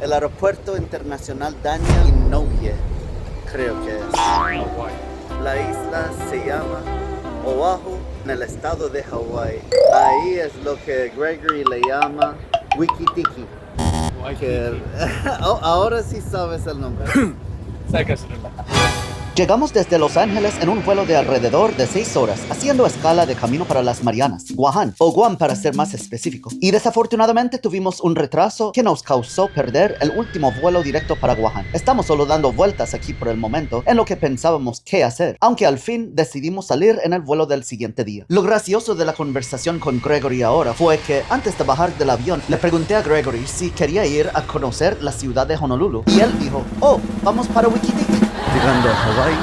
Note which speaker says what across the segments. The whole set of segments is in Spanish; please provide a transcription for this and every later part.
Speaker 1: El aeropuerto internacional Daniel Inouye, creo que es. La isla se llama Oahu, en el estado de Hawái. Ahí es lo que Gregory le llama Wikitiki. Ahora sí sabes el nombre.
Speaker 2: Llegamos desde Los Ángeles en un vuelo de alrededor de 6 horas, haciendo escala de camino para las Marianas, Guam, o Guam para ser más específico. Y desafortunadamente tuvimos un retraso que nos causó perder el último vuelo directo para Guam. Estamos solo dando vueltas aquí por el momento en lo que pensábamos qué hacer, aunque al fin decidimos salir en el vuelo del siguiente día. Lo gracioso de la conversación con Gregory ahora fue que antes de bajar del avión le pregunté a Gregory si quería ir a conocer la ciudad de Honolulu y él dijo, oh, vamos para Wikitiki.
Speaker 1: Llegando a Hawái,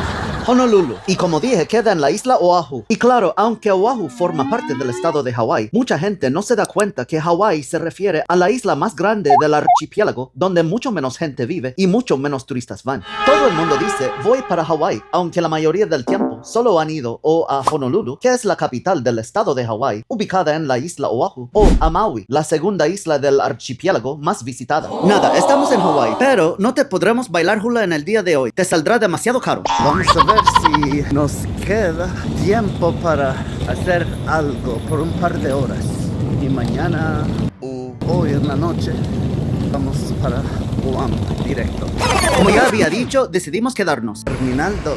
Speaker 2: Honolulu, y como dije, queda en la isla Oahu. Y claro, aunque Oahu forma parte del estado de Hawái, mucha gente no se da cuenta que Hawái se refiere a la isla más grande del archipiélago, donde mucho menos gente vive y mucho menos turistas van. Todo el mundo dice, voy para Hawái, aunque la mayoría del tiempo solo han ido o a Honolulu, que es la capital del estado de Hawái, ubicada en la isla Oahu, o a Maui, la segunda isla del archipiélago más visitada. Nada, estamos en Hawái, pero no te podremos bailar hula en el día de hoy. Te saldrá demasiado caro.
Speaker 1: vamos a ver si nos queda tiempo para hacer algo por un par de horas. Y mañana o hoy en la noche vamos para Guam directo.
Speaker 2: Como ya había dicho, decidimos quedarnos.
Speaker 1: Terminal 2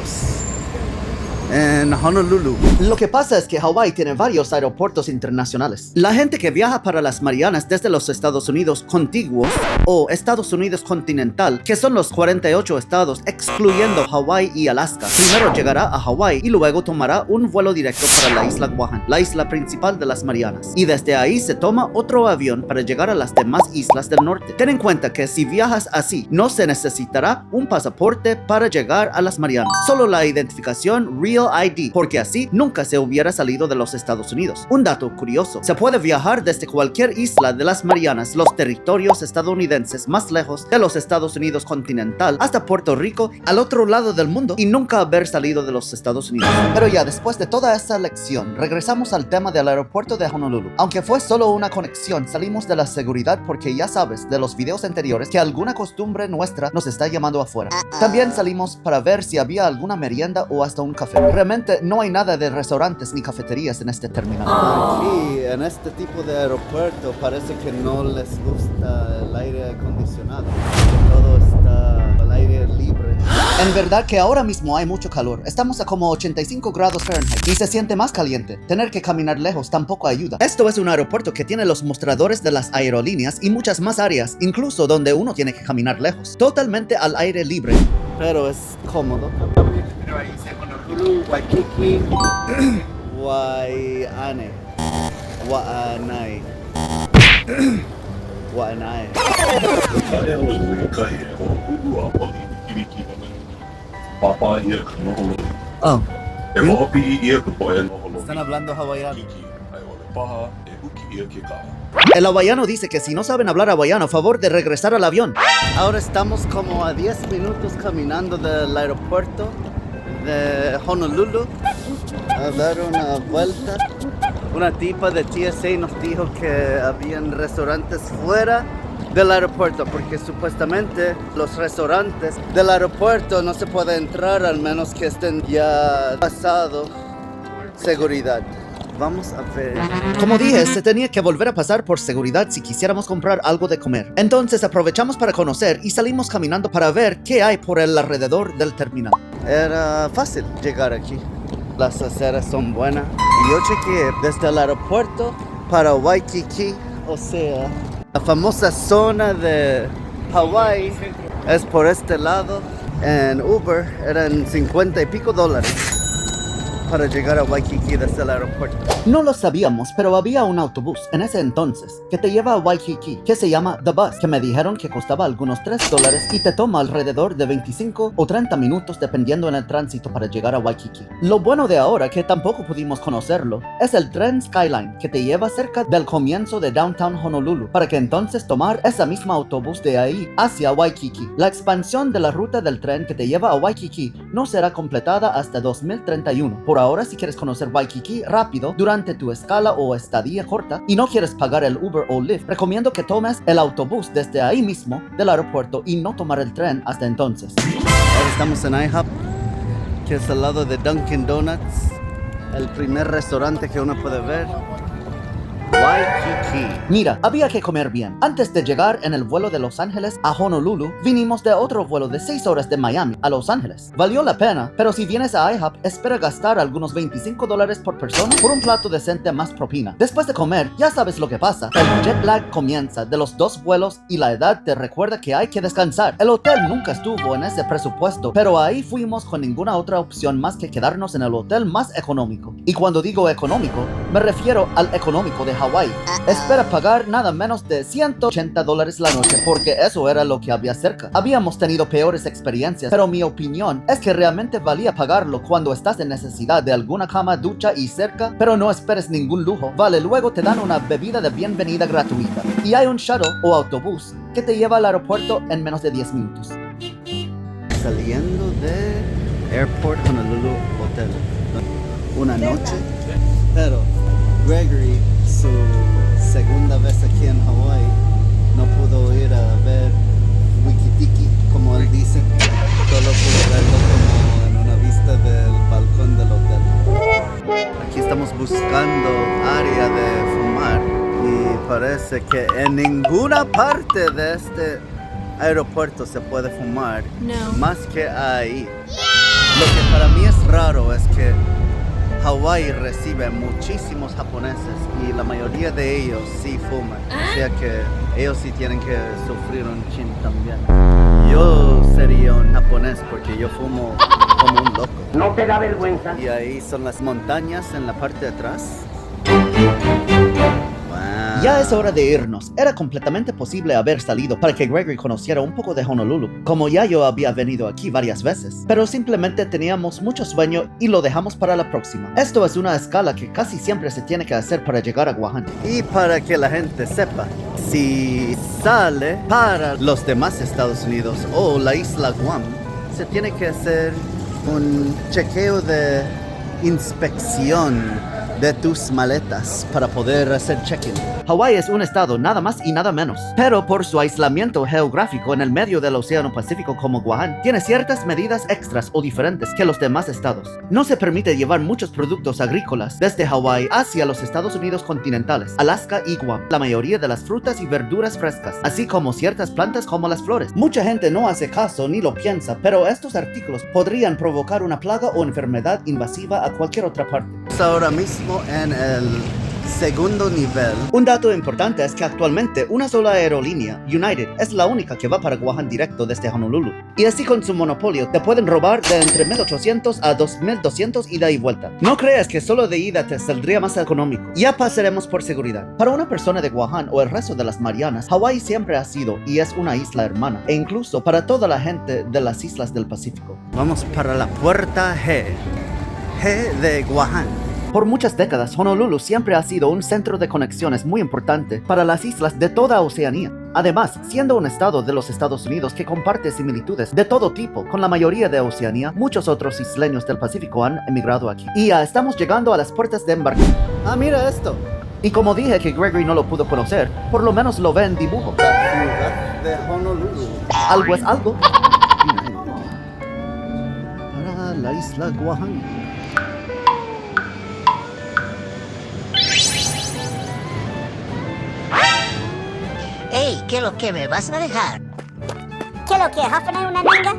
Speaker 1: en Honolulu.
Speaker 2: Lo que pasa es que Hawái tiene varios aeropuertos internacionales. La gente que viaja para las Marianas desde los Estados Unidos contiguos o Estados Unidos continental, que son los 48 estados excluyendo Hawái y Alaska, primero llegará a Hawái y luego tomará un vuelo directo para la isla Guam, la isla principal de las Marianas. Y desde ahí se toma otro avión para llegar a las demás islas del norte. Ten en cuenta que si viajas así, no se necesitará un pasaporte para llegar a las Marianas, solo la identificación Real ID, porque así nunca se hubiera salido de los Estados Unidos. Un dato curioso, se puede viajar desde cualquier isla de las Marianas, los territorios estadounidenses más lejos de los Estados Unidos continental, hasta Puerto Rico, al otro lado del mundo, y nunca haber salido de los Estados Unidos. Pero ya después de toda esta lección, regresamos al tema del aeropuerto de Honolulu. Aunque fue solo una conexión, salimos de la seguridad porque ya sabes de los videos anteriores que alguna costumbre nuestra nos está llamando afuera. También salimos para ver si había alguna merienda o hasta un café. Realmente no hay nada de restaurantes ni cafeterías en este terminal.
Speaker 1: Aquí, en este tipo de aeropuerto, parece que no les gusta el aire acondicionado. Todo está al aire libre.
Speaker 2: En verdad que ahora mismo hay mucho calor. Estamos a como 85 grados Fahrenheit y se siente más caliente. Tener que caminar lejos tampoco ayuda. Esto es un aeropuerto que tiene los mostradores de las aerolíneas y muchas más áreas, incluso donde uno tiene que caminar lejos. Totalmente al aire libre.
Speaker 1: Pero es cómodo. Waikiki, Waiane, Wa'anai, Wa'anai.
Speaker 2: Oh.
Speaker 1: Están hablando hawaiano.
Speaker 2: El hawaiano dice que si no saben hablar hawaiano, a favor de regresar al avión.
Speaker 1: Ahora estamos como a 10 minutos caminando del aeropuerto de Honolulu a dar una vuelta. Una tipa de TSA nos dijo que habían restaurantes fuera del aeropuerto porque supuestamente los restaurantes del aeropuerto no se puede entrar al menos que estén ya pasado seguridad. Vamos a ver.
Speaker 2: Como dije, se tenía que volver a pasar por seguridad si quisiéramos comprar algo de comer. Entonces aprovechamos para conocer y salimos caminando para ver qué hay por el alrededor del terminal.
Speaker 1: Era fácil llegar aquí. Las aceras son buenas. Y yo chequeé desde el aeropuerto para Waikiki, o sea, la famosa zona de Hawái es por este lado. En Uber eran $50 y pico para llegar a Waikiki desde el aeropuerto.
Speaker 2: No lo sabíamos, pero había un autobús en ese entonces que te lleva a Waikiki, que se llama The Bus, que me dijeron que costaba algunos $3 y te toma alrededor de 25 o 30 minutos dependiendo en el tránsito para llegar a Waikiki. Lo bueno de ahora, que tampoco pudimos conocerlo, es el tren Skyline, que te lleva cerca del comienzo de Downtown Honolulu, para que entonces tomar esa misma autobús de ahí hacia Waikiki. La expansión de la ruta del tren que te lleva a Waikiki no será completada hasta 2031. Por ahora, si quieres conocer Waikiki rápido durante tu escala o estadía corta y no quieres pagar el Uber o Lyft, recomiendo que tomes el autobús desde ahí mismo del aeropuerto y no tomar el tren hasta entonces.
Speaker 1: Ahora estamos en IHOP, que es al lado de Dunkin' Donuts, el primer restaurante que uno puede ver. Waikiki.
Speaker 2: Mira, había que comer bien. Antes de llegar en el vuelo de Los Ángeles a Honolulu, vinimos de otro vuelo de 6 horas de Miami a Los Ángeles. Valió la pena, pero si vienes a IHOP, espera gastar algunos $25 por persona por un plato decente más propina. Después de comer, ya sabes lo que pasa. El jet lag comienza de los 2 vuelos y la edad te recuerda que hay que descansar. El hotel nunca estuvo en ese presupuesto, pero ahí fuimos con ninguna otra opción más que quedarnos en el hotel más económico. Y cuando digo económico, me refiero al económico de Hawái. Espera pagar nada menos de $180 la noche, porque eso era lo que había cerca. Habíamos tenido peores experiencias, pero mi opinión es que realmente valía pagarlo cuando estás en necesidad de alguna cama, ducha y cerca, pero no esperes ningún lujo. Vale, luego te dan una bebida de bienvenida gratuita y hay un shuttle o autobús que te lleva al aeropuerto en menos de 10 minutos.
Speaker 1: Saliendo de Airport Honolulu Hotel. Una noche, pero Gregory, su segunda vez aquí en Hawái, no pudo ir a ver Wikitiki, como él dice. Solo pudo verlo como en una vista del balcón del hotel. Aquí estamos buscando área de fumar y parece que en ninguna parte de este aeropuerto se puede fumar, más que ahí. Lo que para mí es raro es que Hawái recibe muchísimos japoneses y la mayoría de ellos sí fuman. O sea que ellos sí tienen que sufrir un chin también. Yo sería un japonés porque yo fumo como un loco.
Speaker 3: ¿No te da vergüenza?
Speaker 1: Y ahí son las montañas en la parte de atrás.
Speaker 2: Ya es hora de irnos. Era completamente posible haber salido para que Gregory conociera un poco de Honolulu, como ya yo había venido aquí varias veces, pero simplemente teníamos mucho sueño y lo dejamos para la próxima. Esto es una escala que casi siempre se tiene que hacer para llegar a Guam.
Speaker 1: Y para que la gente sepa, si sale para los demás Estados Unidos o la isla Guam, se tiene que hacer un chequeo de inspección de tus maletas para poder hacer check-in.
Speaker 2: Hawái es un estado nada más y nada menos, pero por su aislamiento geográfico en el medio del Océano Pacífico como Guam, tiene ciertas medidas extras o diferentes que los demás estados. No se permite llevar muchos productos agrícolas desde Hawái hacia los Estados Unidos continentales, Alaska y Guam, la mayoría de las frutas y verduras frescas, así como ciertas plantas como las flores. Mucha gente no hace caso ni lo piensa, pero estos artículos podrían provocar una plaga o enfermedad invasiva a cualquier otra parte.
Speaker 1: Ahora mismo en el segundo nivel.
Speaker 2: Un dato importante es que actualmente una sola aerolínea, United, es la única que va para Guam directo desde Honolulu. Y así con su monopolio te pueden robar de entre $1,800 a $2,200 ida y vuelta. No creas que solo de ida te saldría más económico. Ya pasaremos por seguridad. Para una persona de Guam o el resto de las Marianas, Hawái siempre ha sido y es una isla hermana, e incluso para toda la gente de las islas del Pacífico.
Speaker 1: Vamos para la puerta G. G de Guam.
Speaker 2: Por muchas décadas, Honolulu siempre ha sido un centro de conexiones muy importante para las islas de toda Oceanía. Además, siendo un estado de los Estados Unidos que comparte similitudes de todo tipo con la mayoría de Oceanía, muchos otros isleños del Pacífico han emigrado aquí. Y ya estamos llegando a las puertas de embarque.
Speaker 1: Ah, mira esto.
Speaker 2: Y como dije que Gregory no lo pudo conocer, por lo menos lo ve en dibujo.
Speaker 1: La ciudad de Honolulu.
Speaker 2: Algo es algo.
Speaker 1: Para la isla Guam.
Speaker 3: Ey, ¿qué lo que me vas a dejar?
Speaker 4: ¿Qué lo que es? ¿Una nanga?